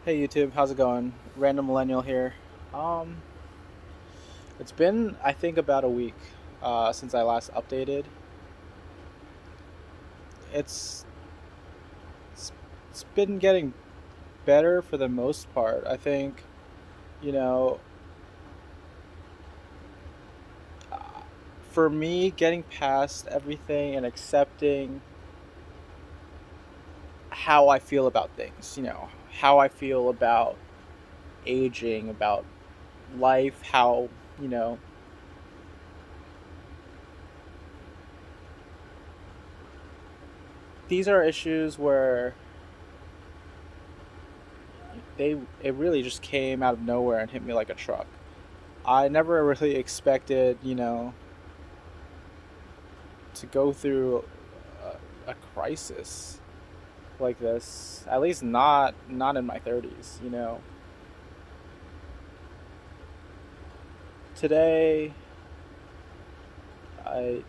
Hey YouTube, how's it going? Random Millennial here. Um, it's been I think about a week since I last updated. It's, it's it's been getting better for the most part. I think you know, uh, for me, getting past everything and accepting how I feel about things. How I feel about aging, about life, how you know these are issues where they it really just came out of nowhere and hit me like a truck. I never really expected, to go through a crisis like this. At least not in my 30s, Today, I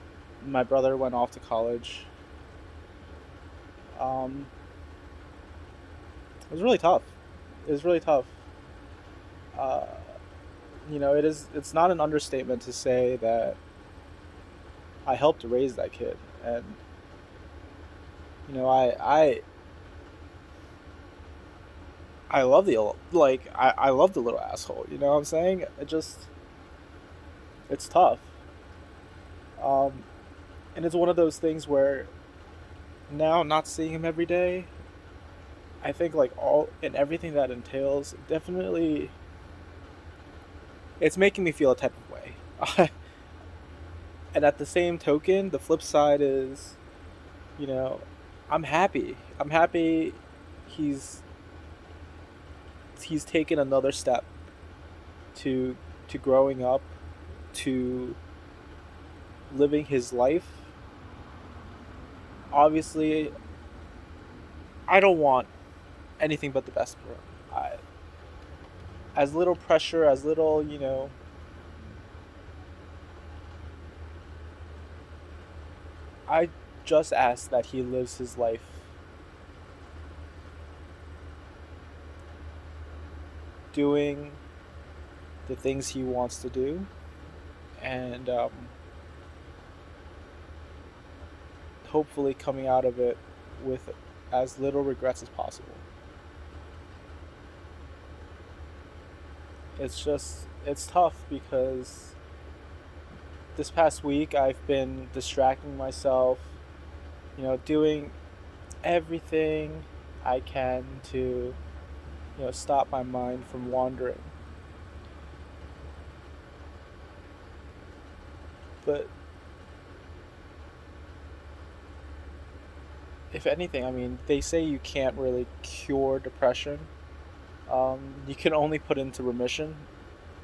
my brother went off to college. Um, it was really tough. It was really tough. Uh, it's not an understatement to say that I helped raise that kid, and I love I love the little asshole. You know what I'm saying? It's tough. Um, and it's one of those things where now not seeing him every day, I think like all and everything that entails, definitely it's making me feel a type of way. And at the same token, the flip side is, you know, I'm happy. I'm happy he's he's taken another step to to growing up, to living his life. Obviously, I don't want anything but the best for him. As little pressure, as little, I just ask that he lives his life doing the things he wants to do, and hopefully coming out of it with as little regrets as possible. It's tough because this past week I've been distracting myself, doing everything I can to, stop my mind from wandering. But if anything, I mean, they say you can't really cure depression. You can only put into remission.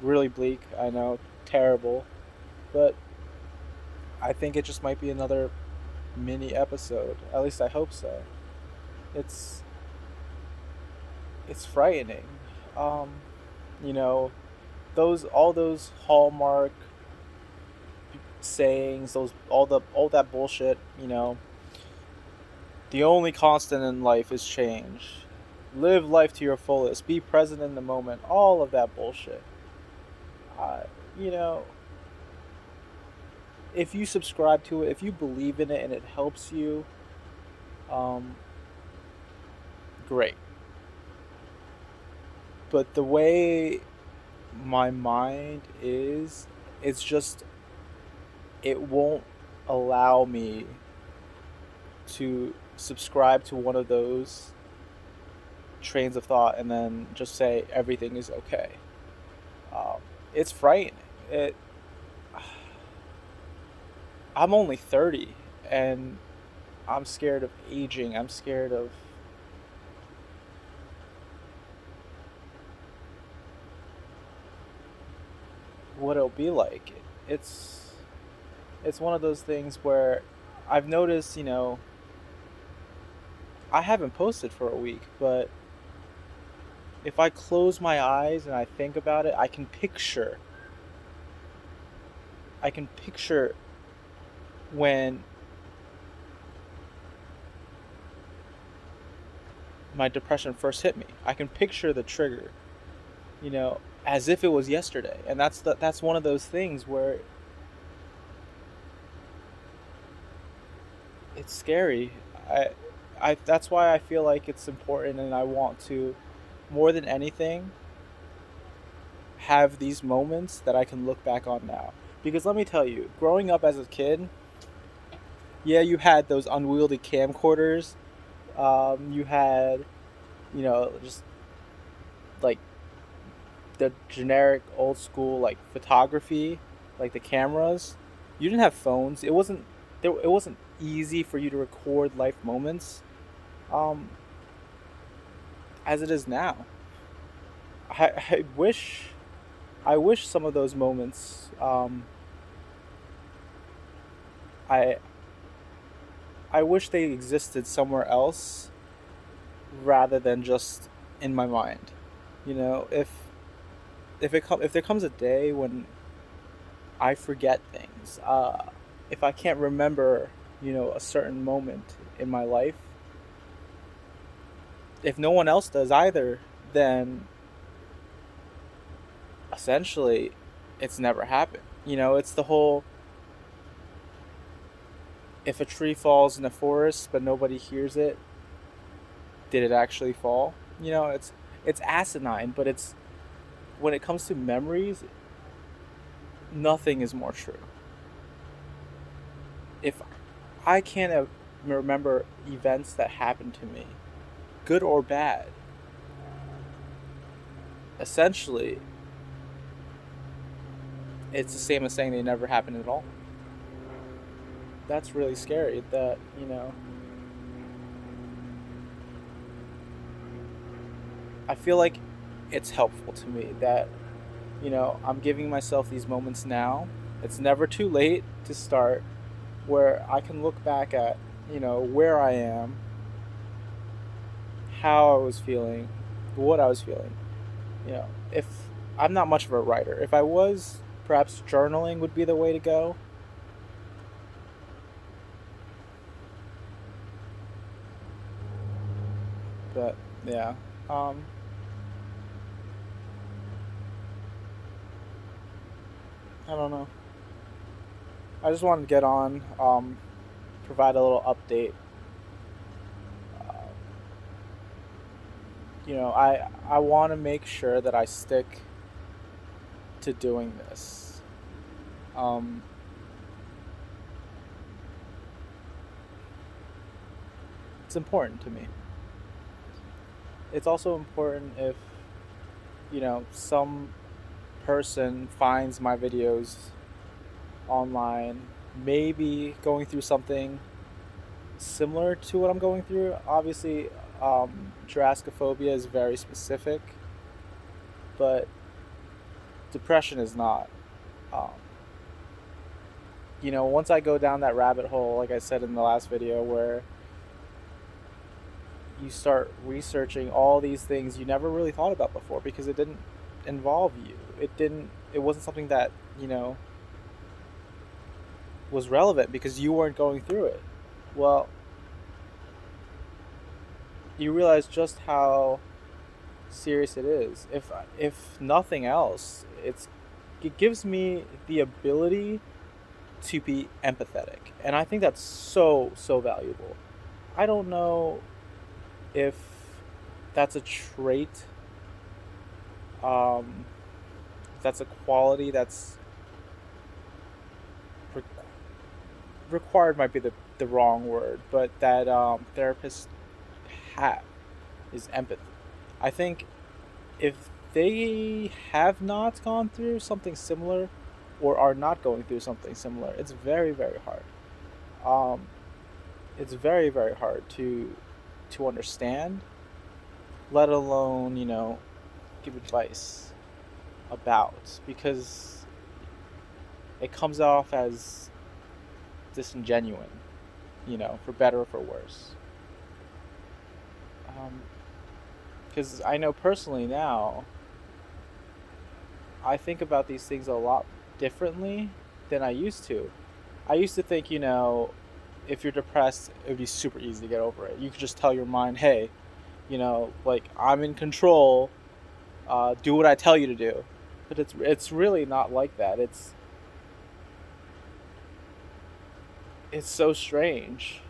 Really bleak, I know, terrible, but I think it just might be another mini episode. At least I hope so. It's it's frightening. Um, you know, those all those hallmark sayings, those all that bullshit. The only constant in life is change. Live life to your fullest. Be present in the moment. All of that bullshit. Uh, you know, if you subscribe to it, if you believe in it and it helps you, um, great. But the way my mind is, it's just, it won't allow me to subscribe to one of those trains of thought and then just say everything is okay. Um, it's frightening. It. I'm only 30, and I'm scared of aging. I'm scared of what it'll be like. It's it's one of those things where I've noticed, I haven't posted for a week, but if I close my eyes and I think about it, I can picture when my depression first hit me. I can picture the trigger, as if it was yesterday. And that's one of those things where it's scary. I I that's why I feel like it's important, and I want to, more than anything, have these moments that I can look back on now. Because let me tell you, growing up as a kid, yeah, you had those unwieldy camcorders. You had, just like the generic old school like photography, like the cameras. You didn't have phones. It wasn't easy for you to record life moments, um, as it is now. I wish some of those moments. I I wish they existed somewhere else rather than just in my mind. If there comes a day when I forget things, if I can't remember, a certain moment in my life, if no one else does either, then essentially it's never happened. It's the whole, if a tree falls in a forest but nobody hears it, did it actually fall? It's asinine, but it's when it comes to memories, nothing is more true. If I can't remember events that happened to me, good or bad, essentially it's the same as saying they never happened at all. That's really scary that, I feel like it's helpful to me that, I'm giving myself these moments now. It's never too late to start, where I can look back at, where I am, how I was feeling, what I was feeling. If I'm not much of a writer, if I was, perhaps journaling would be the way to go. But yeah, um, I don't know. I just wanted to get on, provide a little update. Uh, I want to make sure that I stick to doing this. Um, it's important to me. It's also important if, some person finds my videos online, maybe going through something similar to what I'm going through. Obviously, Jurassicophobia is very specific, but depression is not. Um, once I go down that rabbit hole, like I said in the last video, where you start researching all these things you never really thought about before because it didn't involve you. It wasn't something that, was relevant because you weren't going through it. Well, you realize just how serious it is. If nothing else, it gives me the ability to be empathetic, and I think that's so valuable. I don't know if that's a trait, um, if that's a quality that's re- required, might be the wrong word, but that therapists have, is empathy. I think if they have not gone through something similar or are not going through something similar, it's very, very hard. Um, it's very, very hard to understand, let alone, give advice about, because it comes off as disingenuine, for better or for worse. Because I know personally now, I think about these things a lot differently than I used to. I used to think, if you're depressed, it would be super easy to get over it. You could just tell your mind, hey, like I'm in control. Do what I tell you to do. But it's really not like that. It's so strange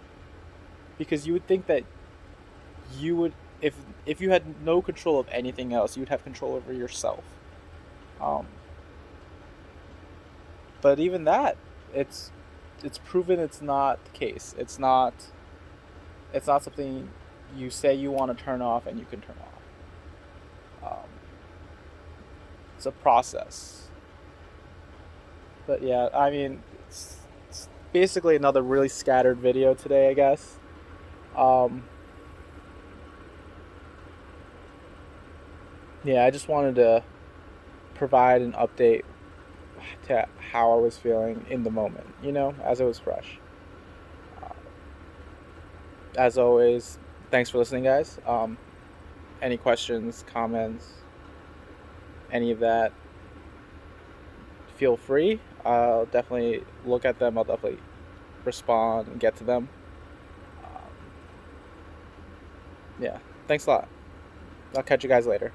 because you would think that you would if you had no control of anything else, you would have control over yourself. Um, but even that, it's it's proven it's not the case. It's not something you say you want to turn off and you can turn off. It's a process. But yeah, I mean, it's basically another really scattered video today, I guess. Um, yeah, I just wanted to provide an update to how I was feeling in the moment, as it was fresh. Uh, as always, thanks for listening, guys. Any questions, comments, any of that, feel free. I'll definitely look at them. I'll definitely respond and get to them. Um, yeah, thanks a lot. I'll catch you guys later.